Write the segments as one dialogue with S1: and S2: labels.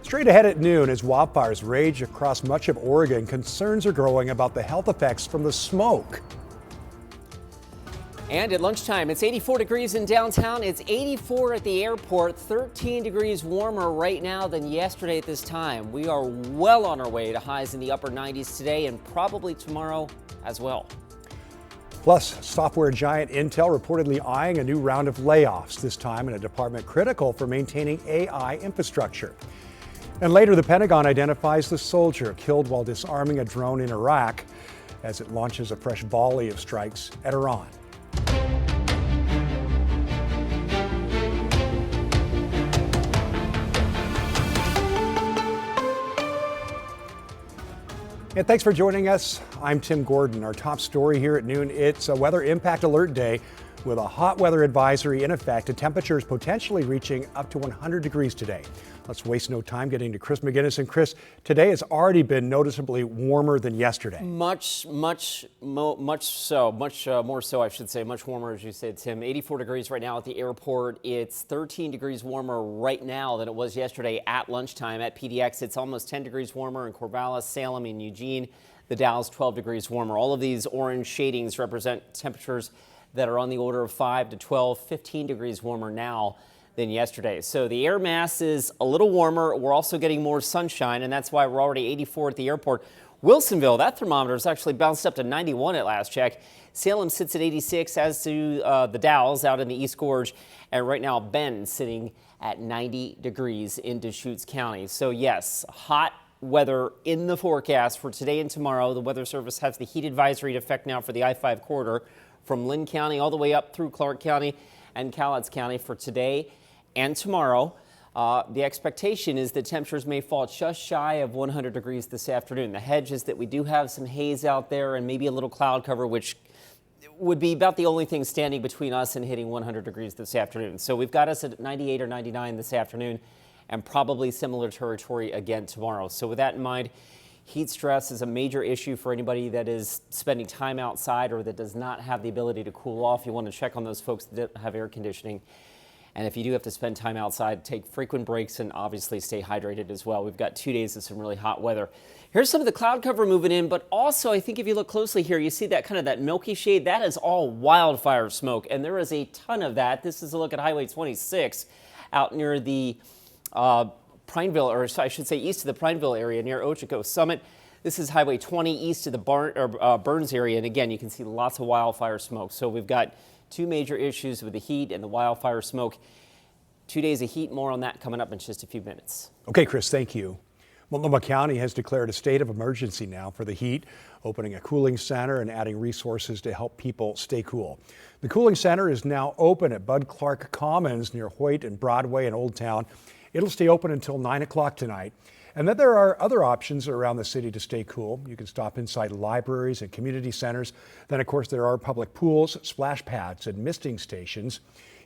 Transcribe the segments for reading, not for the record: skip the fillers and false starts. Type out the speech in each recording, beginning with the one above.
S1: Straight ahead at noon, as wildfires rage across much of Oregon, concerns are growing about the health effects from the smoke.
S2: And at lunchtime, it's 84 degrees in downtown. It's 84 at the airport, 13 degrees warmer right now than yesterday at this time. We are well on our way to highs in the upper 90s today and probably tomorrow as well.
S1: Plus, software giant Intel reportedly eyeing a new round of layoffs, this time in a department critical for maintaining AI infrastructure. And later, the Pentagon identifies the soldier killed while disarming a drone in Iraq as it launches a fresh volley of strikes at Iran. And thanks for joining us. I'm Tim Gordon. Our top story here at noon, it's a weather impact alert day with a hot weather advisory in effect and temperatures potentially reaching up to 100 degrees today. Let's waste no time getting to Chris McGinnis. And Chris, today has already been noticeably warmer than yesterday. Much more so, I should say, much warmer, as you said, Tim. 84 degrees right now at the airport. It's 13 degrees warmer right now than it was yesterday at lunchtime at PDX. It's almost 10 degrees warmer in Corvallis, Salem, and Eugene. The Dow's 12 degrees warmer. All of these orange shadings represent temperatures that are on the order of 5 to 12, 15 degrees warmer now than yesterday. So the air mass is a little warmer. We're also getting more sunshine, and that's why we're already 84 at the airport. Wilsonville, that thermometer has actually bounced up to 91 at last check. Salem sits at 86, as do the Dalles out in the East Gorge. And right now, Bend sitting at 90 degrees in Deschutes County. So yes, hot weather in the forecast for today and tomorrow. The Weather Service has the heat advisory in effect now for the I-5 corridor from Lynn County all the way up through Clark County and Cowlitz County for today and tomorrow. The expectation is that temperatures may fall just shy of 100 degrees this afternoon. The hedge is that we do have some haze out there and maybe a little cloud cover, which would be about the only thing standing between us and hitting 100 degrees this afternoon. So we've got us at 98 or 99 this afternoon and probably similar territory again tomorrow. So with that in mind, heat stress is a major issue for anybody that is spending time outside or that does not have the ability to cool off. You want to check on those folks that have air conditioning. And if you do have to spend time outside, take frequent breaks and obviously stay hydrated as well. We've got 2 days of some really hot weather. Here's some of the cloud cover moving in, but also I think if you look closely here, you see that kind of that milky shade. That is all wildfire smoke, and there is a ton of that. This is a look at Highway 26 out near the Prineville, or I should say east of the Prineville area near Ochoco Summit. This is Highway 20 east of the Burns area, and again, you can see lots of wildfire smoke. So we've got two major issues with the heat and the wildfire smoke. 2 days of heat, more on that coming up in just a few minutes. Okay, Chris, thank you. Multnomah County has declared a state of emergency now for the heat, opening a cooling center and adding resources to help people stay cool. The cooling center is now open at Bud Clark Commons near Hoyt and Broadway in Old Town. It'll stay open until 9 o'clock tonight. And then there are other options around the city to stay cool. You can stop inside libraries and community centers. Then, of course, there are public pools, splash pads, and misting stations.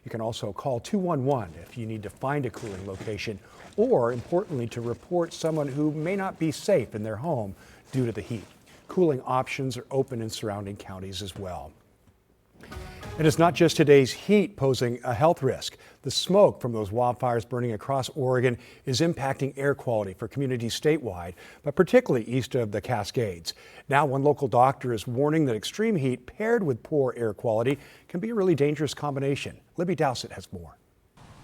S1: You can also call 211 if you need to find a cooling location or, importantly, to report someone who may not be safe in their home due to the heat. Cooling options are open in surrounding counties as well. And it's not just today's heat posing a health risk. The smoke from those wildfires burning across Oregon is impacting air quality for communities statewide, but particularly east of the Cascades. Now, one local doctor is warning that extreme heat paired with poor air quality can be a really dangerous combination. Libby Dowsett has more.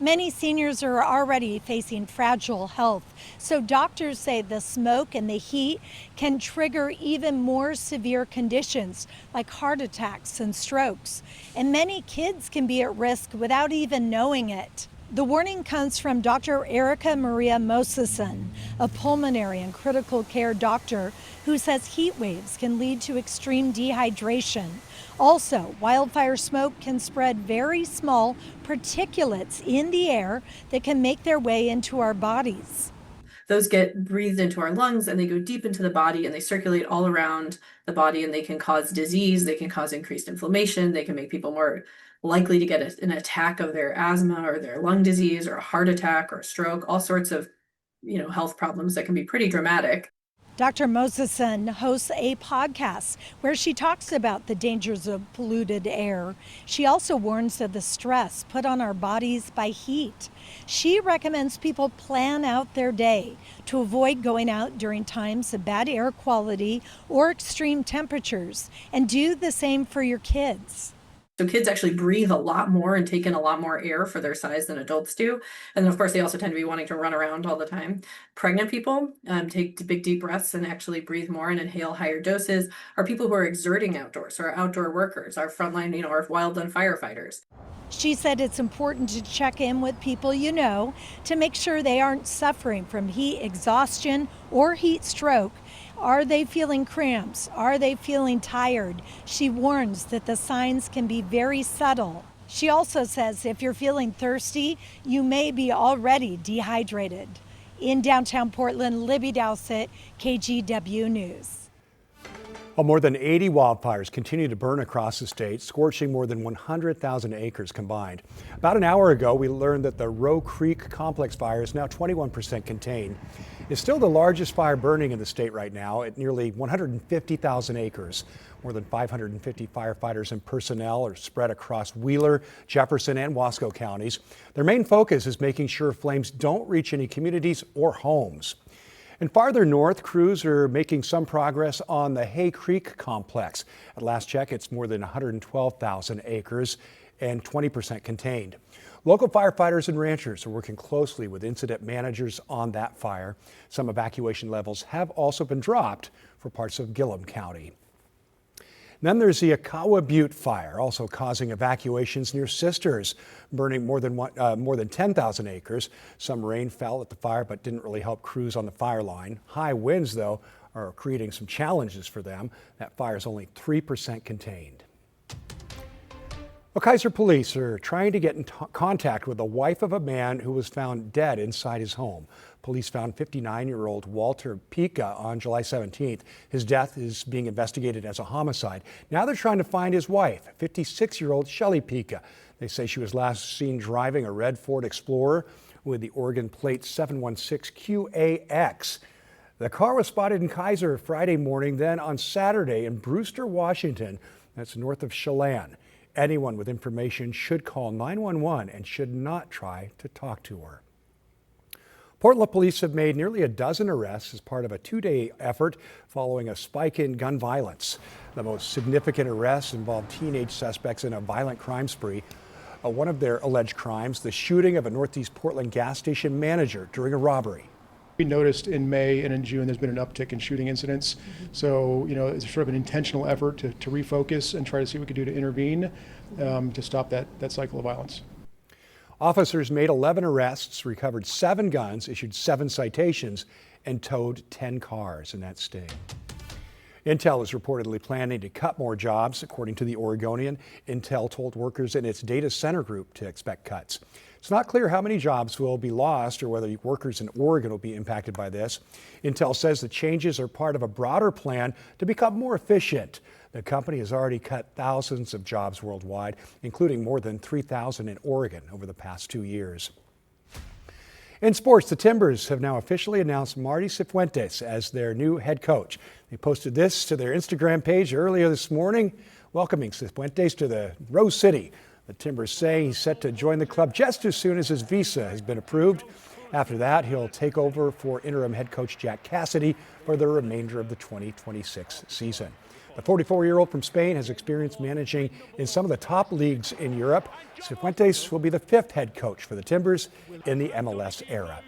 S3: Many seniors are already facing fragile health, so doctors say the smoke and the heat can trigger even more severe conditions like heart attacks and strokes. And many kids can be at risk without even knowing it. The warning comes from Dr. Erica Maria Moseson, a pulmonary and critical care doctor who says heat waves can lead to extreme dehydration. Also, wildfire smoke can spread very small particulates in the air that can make their way into our bodies.
S4: Those get breathed into our lungs and they go deep into the body and they circulate all around the body, and they can cause disease, they can cause increased inflammation, they can make people more likely to get an attack of their asthma or their lung disease or a heart attack or a stroke, all sorts of health problems that can be pretty dramatic.
S3: Dr. Moseson hosts a podcast where she talks about the dangers of polluted air. She also warns of the stress put on our bodies by heat. She recommends people plan out their day to avoid going out during times of bad air quality or extreme temperatures, and do the same for your kids.
S4: So kids actually breathe a lot more and take in a lot more air for their size than adults do. And then of course they also tend to be wanting to run around all the time. Pregnant people take big deep breaths and actually breathe more and inhale higher doses. Our people who are exerting outdoors, so our outdoor workers, our frontline, our wildland firefighters.
S3: She said it's important to check in with people you know to make sure they aren't suffering from heat exhaustion or heat stroke. Are they feeling cramps? Are they feeling tired? She warns that the signs can be very subtle. She also says if you're feeling thirsty, you may be already dehydrated. In downtown Portland, Libby Dowsett, KGW News.
S1: Well, more than 80 wildfires continue to burn across the state, scorching more than 100,000 acres combined. About an hour ago, we learned that the Roe Creek complex fire is now 21% contained. It's still the largest fire burning in the state right now at nearly 150,000 acres. More than 550 firefighters and personnel are spread across Wheeler, Jefferson, and Wasco counties. Their main focus is making sure flames don't reach any communities or homes. And farther north, crews are making some progress on the Hay Creek complex. At last check, it's more than 112,000 acres and 20% contained. Local firefighters and ranchers are working closely with incident managers on that fire. Some evacuation levels have also been dropped for parts of Gillum County. Then there's the Akawa Butte fire, also causing evacuations near Sisters, burning more than 10,000 acres. Some rain fell at the fire, but didn't really help crews on the fire line. High winds, though, are creating some challenges for them. That fire is only 3% contained. Well, Kaiser police are trying to get in contact with the wife of a man who was found dead inside his home. Police found 59-year-old Walter Pica on July 17th. His death is being investigated as a homicide. Now they're trying to find his wife, 56-year-old Shelley Pica. They say she was last seen driving a red Ford Explorer with the Oregon plate 716QAX. The car was spotted in Kaiser Friday morning, then on Saturday in Brewster, Washington. That's north of Chelan. Anyone with information should call 911 and should not try to talk to her. Portland police have made nearly a dozen arrests as part of a two-day effort following a spike in gun violence. The most significant arrests involved teenage suspects in a violent crime spree. One of their alleged crimes, the shooting of a Northeast Portland gas station manager during a robbery.
S5: We noticed in May and in June there's been an uptick in shooting incidents. So, it's sort of an intentional effort to refocus and try to see what we could do to intervene to stop that cycle of violence.
S1: Officers made 11 arrests, recovered 7 guns, issued 7 citations, and towed 10 cars in that sting. Intel is reportedly planning to cut more jobs. According to the Oregonian, Intel told workers in its data center group to expect cuts. It's not clear how many jobs will be lost or whether workers in Oregon will be impacted by this. Intel says the changes are part of a broader plan to become more efficient. The company has already cut thousands of jobs worldwide, including more than 3,000 in Oregon over the past 2 years. In sports, the Timbers have now officially announced Marty Cifuentes as their new head coach. They posted this to their Instagram page earlier this morning, welcoming Cifuentes to the Rose City. The Timbers say he's set to join the club just as soon as his visa has been approved. After that, he'll take over for interim head coach Jack Cassidy for the remainder of the 2026 season. The 44-year-old from Spain has experience managing in some of the top leagues in Europe. Cifuentes will be the 5th head coach for the Timbers in the MLS era.